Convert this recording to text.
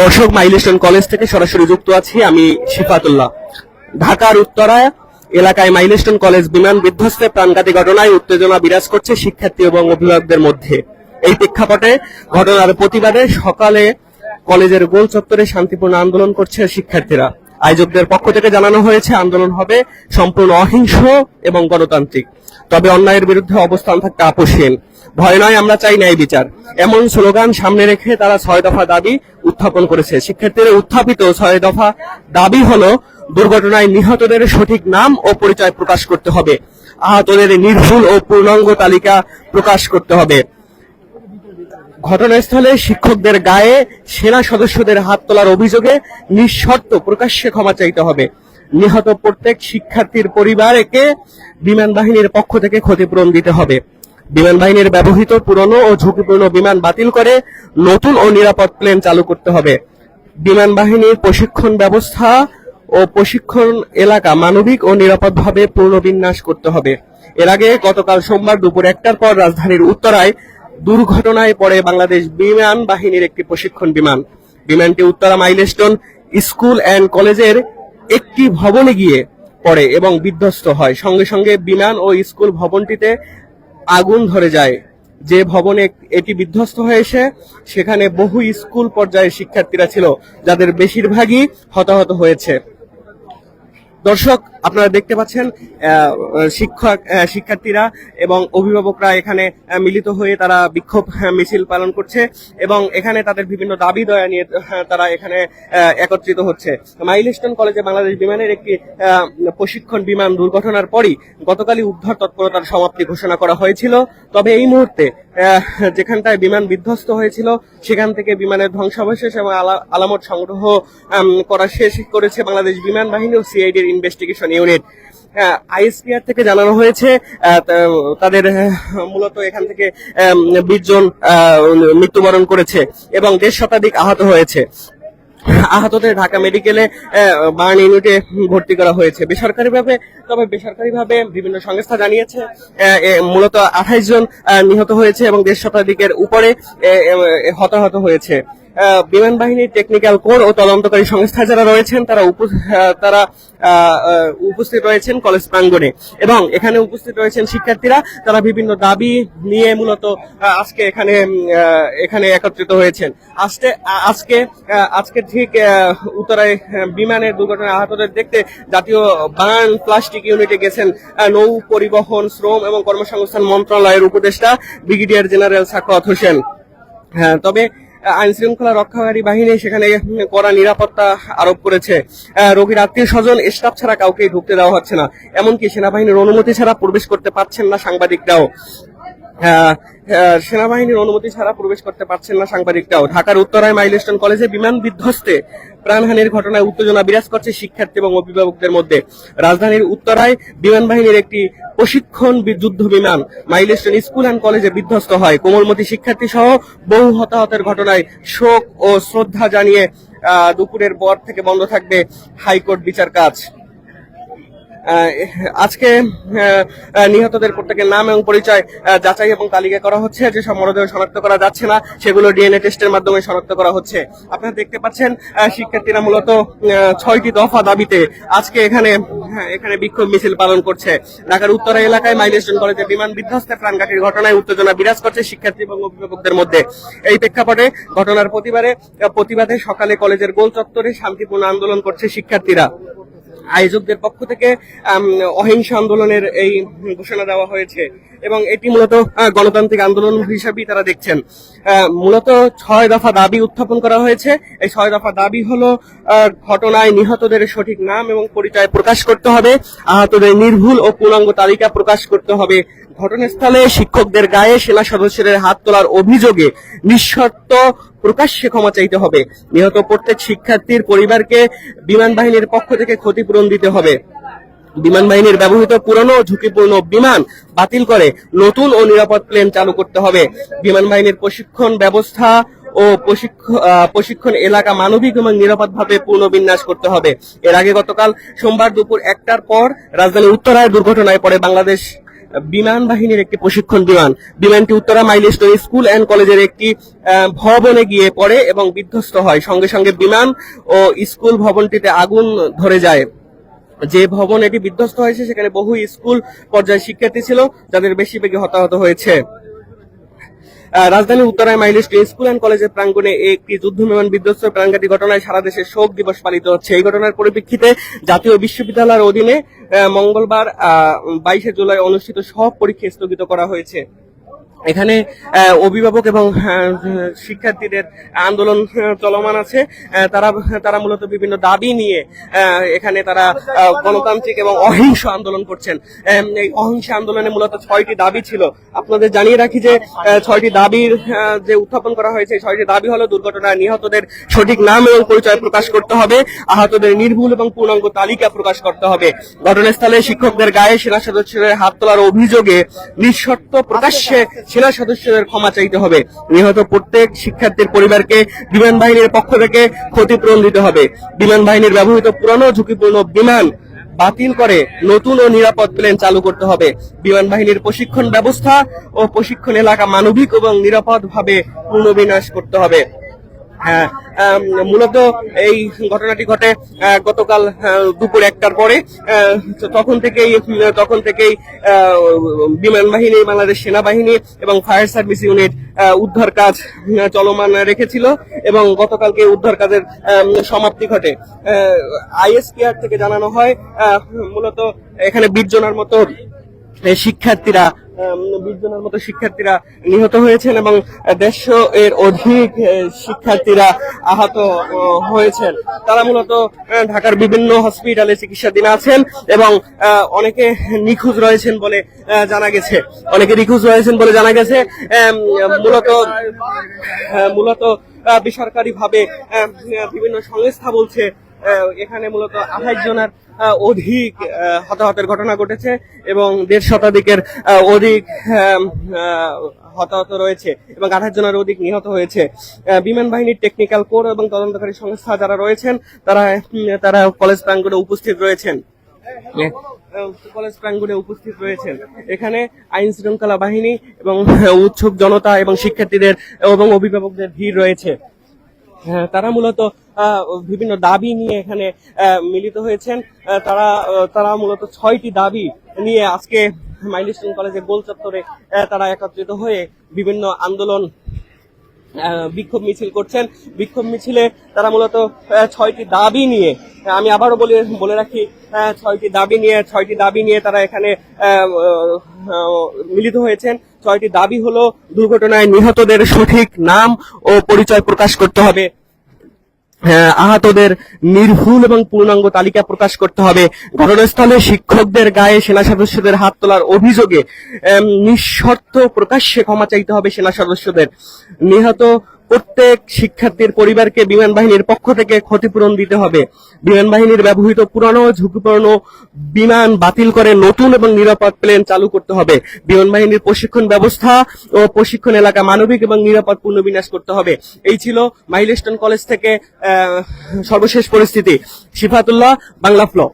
দর্শক, milestone college থেকে সরাসরি যুক্ত আছি আমি শিফাতুল্লাহ। ঢাকার উত্তরায় এলাকায় মাইলস্টোন কলেজ বিমান বিধ্বস্তে প্রাণঘাতী ঘটনায় উত্তেজনা বিরাজ করছে শিক্ষার্থী এবং অভিভাবকদের মধ্যে। এই প্রেক্ষাপটে ঘটনার প্রতিবাদে সকালে কলেজের গোল চত্বরে শান্তিপূর্ণ আন্দোলন করছে শিক্ষার্থীরা। আয়োজকদের পক্ষ থেকে জানানো হয়েছে আন্দোলন হবে সম্পূর্ণ অহিংস এবং গণতান্ত্রিক, তবে অন্যায়ের বিরুদ্ধে অবস্থান থাকতে আপোষহীন। ভয় নয়, আমরা চাই ন্যায় বিচার, এমন স্লোগান সামনে রেখে তারা 6 দফা দাবি উত্থাপন করেছে। শিক্ষার্থীদের উত্থাপিত 6 দফা দাবি হলো, দুর্ঘটনায় নিহতদের সঠিক নাম ও পরিচয় প্রকাশ করতে হবে, আহতদের নির্ভুল ও পূর্ণাঙ্গ তালিকা প্রকাশ করতে হবে, ঘটনাস্থলে শিক্ষকদের গায়ে সেনা সদস্যদের হাত তোলার অভিযোগে নিঃশর্ত প্রকাশ্যে ক্ষমা চাইতে হবে, নিহত প্রত্যেক শিক্ষার্থীর পরিবারকে বিমান বাহিনীর পক্ষ থেকে ক্ষতিপূরণ দিতে হবে, বিমান বাহিনীর ব্যবহৃত পুরনো ও ঝুঁকিপূর্ণ বিমান বাতিল করে নতুন ও নিরাপদ প্লেন চালু করতে হবে, বিমান বাহিনীর প্রশিক্ষণ ব্যবস্থা ও প্রশিক্ষণ এলাকা মানবিক ও নিরাপদভাবে পুনর্বিন্যাস করতে হবে। এর আগে গতকাল সোমবার দুপুর 1টার পর রাজধানীর উত্তরায় দুর্ঘটনায় পড়ে বাংলাদেশ বিমান বাহিনীর একটি প্রশিক্ষণ বিমান। বিমানটি উত্তরা মাইলস্টোন স্কুল অ্যান্ড কলেজের একটি ভবনে গিয়ে পড়ে এবং বিধ্বস্ত হয়। সঙ্গে সঙ্গে বিমান ও স্কুল ভবনটিতে আগুন ধরে যায়। যে ভবনে এটি বিধ্বস্ত হয়েছে সেখানে বহু স্কুল পর্যায়ের শিক্ষার্থীরা ছিল, যাদের বেশিরভাগই হতাহত হয়েছে। দর্শক, আপনারা দেখতে পাচ্ছেন শিক্ষার্থীরা এবং অভিভাবকরা এখানে মিলিত হয়ে তারা বিক্ষোভ মিছিল পালন করছে এবং এখানে তাদের বিভিন্ন দাবি দয়া নিয়ে তারা এখানে একত্রিত হচ্ছে। মাইলস্টোন কলেজে বাংলাদেশ বিমানের একটি প্রশিক্ষণ বিমান দুর্ঘটনার পরই গতকালই উদ্ধার তৎপরতার সমাপ্তি ঘোষণা করা হয়েছিল। তবে এই মুহূর্তে যেখানটায় বিমান বিধ্বস্ত হয়েছিল সেখান থেকে বিমানের ধ্বংসাবশেষ এবং আলামত সংগ্রহ করা শেষ করেছে বাংলাদেশ বিমান বাহিনী ও সিআইডির ইনভেস্টিগেশন ইউনিট। আইএসপিআর থেকে জানানো হয়েছে তাদের মূলত এখান থেকে 20 জন মৃত্যুবরণ করেছে এবং 1.5 শতাধিক আহত হয়েছে। আহতদের ঢাকা মেডিকেলে বার্ন ইউনিটে ভর্তি করা হয়েছে বেসরকারিভাবে। তবে বেসরকারিভাবে বিভিন্ন সংস্থা জানিয়েছে মূলত 28 জন নিহত হয়েছে এবং 1.5 শতাধিকের উপরে হতাহত হয়েছে। বিমান বাহিনীর টেকনিক্যাল কোর ও তদন্তকারী সংস্থা যারা রয়েছেন তারা উপস্থিত রয়েছেন কলেজ প্রাঙ্গণে এবং এখানে উপস্থিত রয়েছেন শিক্ষার্থীরা। তারা বিভিন্ন দাবি নিয়ে মূলত আজকে এখানে একত্রিত হয়েছেন। আজকে ঠিক উত্তরায় বিমানের দুর্ঘটনায় আহতদের দেখতে জাতীয় বার্ন প্লাস্টিক ইউনিটে গেছেন নৌ পরিবহন, শ্রম এবং কর্মসংস্থান মন্ত্রণালয়ের উপদেষ্টা ব্রিগেডিয়ার জেনারেল সাখাওয়াত হোসেন। তবে আইন শৃঙ্খলা রক্ষাকারী বাহিনী সেখানে কড়া নিরাপত্তা আরোপ করেছে। রোগীর আত্মীয় স্বজন, স্টাফ ছাড়া কাউকে ঢুকতে দেওয়া হচ্ছে না, এমনকি সেনাবাহিনীর অনুমতি ছাড়া প্রবেশ করতে পারছেন না সাংবাদিকরাও। সেনাবাহিনীর অনুমতি ছাড়া প্রবেশ করতে পারছেন না সাংবাদিকরাও। ঢাকার উত্তরায় মাইলস্টোন কলেজে বিমান বিধ্বস্তে প্রাণহানির ঘটনায় উত্তেজনা বিরাজ করছে শিক্ষার্থী এবং অভিভাবকদের মধ্যে। রাজধানীর উত্তরায় বিমান বাহিনীর একটি প্রশিক্ষণ যুদ্ধ বিমান মাইলস্টোন স্কুল অ্যান্ড কলেজে বিধ্বস্ত হয়। কোমলমতি শিক্ষার্থী সহ বহু হতাহতের ঘটনায় শোক ও শ্রদ্ধা জানিয়ে দুপুরের পর থেকে বন্ধ থাকবে হাইকোর্ট বিচার কাজ। আজকে নিহতদের প্রত্যেকের নাম এবং পরিচয় যাচাই এবং তালিকা করা হচ্ছে। যেসব মরদেহ শনাক্ত করা যাচ্ছে না সেগুলো ডিএনএ টেস্টের মাধ্যমে শনাক্ত করা হচ্ছে। আপনারা দেখতে পাচ্ছেন শিক্ষার্থীরা মূলত 6টি দফা দাবিতে আজকে এখানে বিক্ষোভ মিছিল পালন করছে। ঢাকার উত্তরা এলাকায় মাইলস্টোন কলেজে বিমান বিধ্বস্তে প্রাণঘাতীর ঘটনায় উত্তেজনা বিরাজ করছে শিক্ষার্থী এবং অভিভাবকদের মধ্যে। এই প্রেক্ষাপটে ঘটনার প্রতিবাদে সকালে কলেজের গোল চত্বরে শান্তিপূর্ণ আন্দোলন করছে শিক্ষার্থীরা। আয়োজকদের পক্ষ থেকে অহিংস আন্দোলনের এই ঘোষণা দেওয়া হয়েছে এবং এটি মূলত গণতান্ত্রিক আন্দোলন হিসাবেই তারা দেখছেন। মূলত 6 দফা দাবি উত্থাপন করা হয়েছে। এই 6 দফা দাবি হলো, ঘটনায় নিহতদের সঠিক নাম এবং পরিচয় প্রকাশ করতে হবে, আহতদের নির্ভুল ও পূর্ণাঙ্গ তালিকা প্রকাশ করতে হবে, ঘটনাস্থলে শিক্ষকদের গায়ে সেনা সদস্যদের হাত তোলার অভিযোগে নিঃশর্ত প্রকাশ্যে ক্ষমা চাইতে হবে, নিহত প্রত্যেক শিক্ষার্থীর পরিবারকে বিমান বাহিনীর পক্ষ থেকে ক্ষতিপূরণ দিতে হবে, বিমান বাহিনীর ব্যবহৃত পুরনো ও ঝুঁকিপূর্ণ বিমান বাতিল করে নতুন ও নিরাপদ প্লেন চালু করতে হবে, বিমান বাহিনীর প্রশিক্ষণ ব্যবস্থা ও প্রশিক্ষণ এলাকা মানবিক এবং নিরাপদভাবে পুনর্বিন্যাস করতে হবে। এর আগে গতকাল সোমবার দুপুর 1টার পর রাজধানীর উত্তরায় দুর্ঘটনায় পড়ে বাংলাদেশ বিমান বাহিনীর একটি প্রশিক্ষণ বিমান। বিমানটি উত্তরা মাইলস্টোন স্কুল অ্যান্ড কলেজের একটি ভবনে গিয়ে পড়ে এবং বিধ্বস্ত হয়। সঙ্গে সঙ্গে বিমান ও স্কুল ভবনটিতে আগুন ধরে যায়। যে ভবন এটি বিধ্বস্ত হয়েছে সেখানে বহু স্কুল পর্যায়ে শিক্ষার্থী ছিল, যাদের বেশিরভাগই হতাহত হয়েছে। রাজধানীর উত্তরায় মাইলস্টোন স্কুল অ্যান্ড কলেজের প্রাঙ্গণে একটি যুদ্ধ বিমান বিধ্বস্ত প্রাণঘাতী ঘটনায় সারা দেশে শোক দিবস পালিত হচ্ছে। এই ঘটনার পরিপ্রেক্ষিতে জাতীয় বিশ্ববিদ্যালয়ের অধীনে মঙ্গলবার 22শে জুলাই অনুষ্ঠিত সব পরীক্ষা স্থগিত করা হয়েছে। এখানে অভিভাবক এবং শিক্ষার্থীদের আন্দোলন চলমান আছে। তারা মূলত বিভিন্ন দাবি নিয়ে এখানে তারা গণতান্ত্রিক এবং অহিংস আন্দোলন করছেন। এই অহিংস আন্দোলনে মূলত 6টি দাবি ছিল। আপনাদের জানিয়ে রাখি যে 6টি দাবির যে উত্থাপন করা হয়েছে, 6টি দাবি হলো দুর্ঘটনায় নিহতদের সঠিক নাম এবং পরিচয় প্রকাশ করতে হবে, আহতদের নির্ভুল এবং পূর্ণাঙ্গ তালিকা প্রকাশ করতে হবে, ঘটনাস্থলে শিক্ষকদের গায়ে সেনা সদস্যদের হাত তোলার অভিযোগে নিঃশর্ত প্রকাশ্যে সেনা সদস্যদের ক্ষমা চাইতে হবে, নিহত প্রত্যেক শিক্ষার্থীর পরিবারকে বিমান বাহিনীর পক্ষ থেকে ক্ষতিপূরণ দিতে হবে, বিমান বাহিনীর ব্যবহৃত পুরনো ঝুঁকিপূর্ণ বিমান বাতিল করে নতুন ও নিরাপদ প্লেন চালু করতে হবে, বিমান বাহিনীর প্রশিক্ষণ ব্যবস্থা ও প্রশিক্ষণ এলাকা মানবিক এবং নিরাপদভাবে পুনর্বিন্যাস করতে হবে। হ্যাঁ, মূলত এই ঘটনাটি ঘটে গতকাল দুপুর 1টার পরে। তখন থেকেই বিমান বাহিনী, বাংলাদেশ সেনাবাহিনী এবং ফায়ার সার্ভিস ইউনিট উদ্ধার কাজ চলমান রেখেছিল এবং গতকালকে উদ্ধার কাজের সমাপ্তি ঘটে। আইএসপিআর থেকে জানানো হয় মূলত এখানে 20 জনের মতো শিক্ষার্থীরা নিহত হয়েছেন এবং 150 এর অধিক শিক্ষার্থীরা আহত হয়েছেন। তারা মূলত ঢাকার বিভিন্ন হসপিটালে চিকিৎসাধীন আছেন এবং অনেকে নিখোঁজ রয়েছেন বলে জানা গেছে। মূলত বেসরকারিভাবে বিভিন্ন সংস্থা বলছে এখানে মূলত 28 জনের অধিক হতাহতের ঘটনা ঘটেছে এবং 1.5 শতাধিকের অধিক হতাহত রয়েছে এবং 28 জনের অধিক নিহত হয়েছে। বিমান বাহিনীর টেকনিক্যাল কোর এবং তদন্তকারী সংস্থা যারা রয়েছেন তারা কলেজ প্রাঙ্গণে উপস্থিত রয়েছেন। এখানে আইন শৃঙ্খলা বাহিনী এবং উৎসুক জনতা এবং শিক্ষার্থীদের এবং অভিভাবকদের ভিড় রয়েছে। তারা মূলত বিভিন্ন দাবি নিয়ে এখানে মিলিত হয়েছেন। তারা মূলত 6টি দাবি নিয়ে আজকে মাইলস্টোন কলেজের গোল চত্বরে তারা একত্রিত হয়ে বিভিন্ন আন্দোলন বিক্ষোভ মিছিল করছেন। বিক্ষোভ মিছিলে তারা মূলত 6টি দাবি নিয়ে, আমি আবারও বলে রাখি, 6টি দাবি নিয়ে তারা এখানে মিলিত হয়েছেন। 6টি দাবি হলো: দুর্ঘটনায় নিহতদের সঠিক নাম ও পরিচয় প্রকাশ করতে হবে, আহতদের নির্ভুল এবং পূর্ণাঙ্গ তালিকা প্রকাশ করতে হবে, ঘটনাস্থলে শিক্ষকদের গায়ে সেনা সদস্যদের হাত তোলার অভিযোগে নিঃশর্ত প্রকাশ্যে ক্ষমা চাইতে হবে সেনা সদস্যদের, নিহত প্রত্যেক শিক্ষার্থীর পরিবারকে বিমান বাহিনীর পক্ষ থেকে ক্ষতিপূরণ দিতে হবে, বিমান বাহিনীর ব্যবহৃত পুরানো ঝুঁকিপূর্ণ বিমান বাতিল করে নতুন এবং নিরাপদ প্লেন চালু করতে হবে, বিমান বাহিনীর প্রশিক্ষণ ব্যবস্থা ও প্রশিক্ষণ এলাকা মানবিক এবং নিরাপদ পুনর্বিন্যাস করতে হবে। এই ছিল মাইলস্টোন কলেজ থেকে সর্বশেষ পরিস্থিতি। শিফাতুল্লাহ, বাংলা ফ্লো।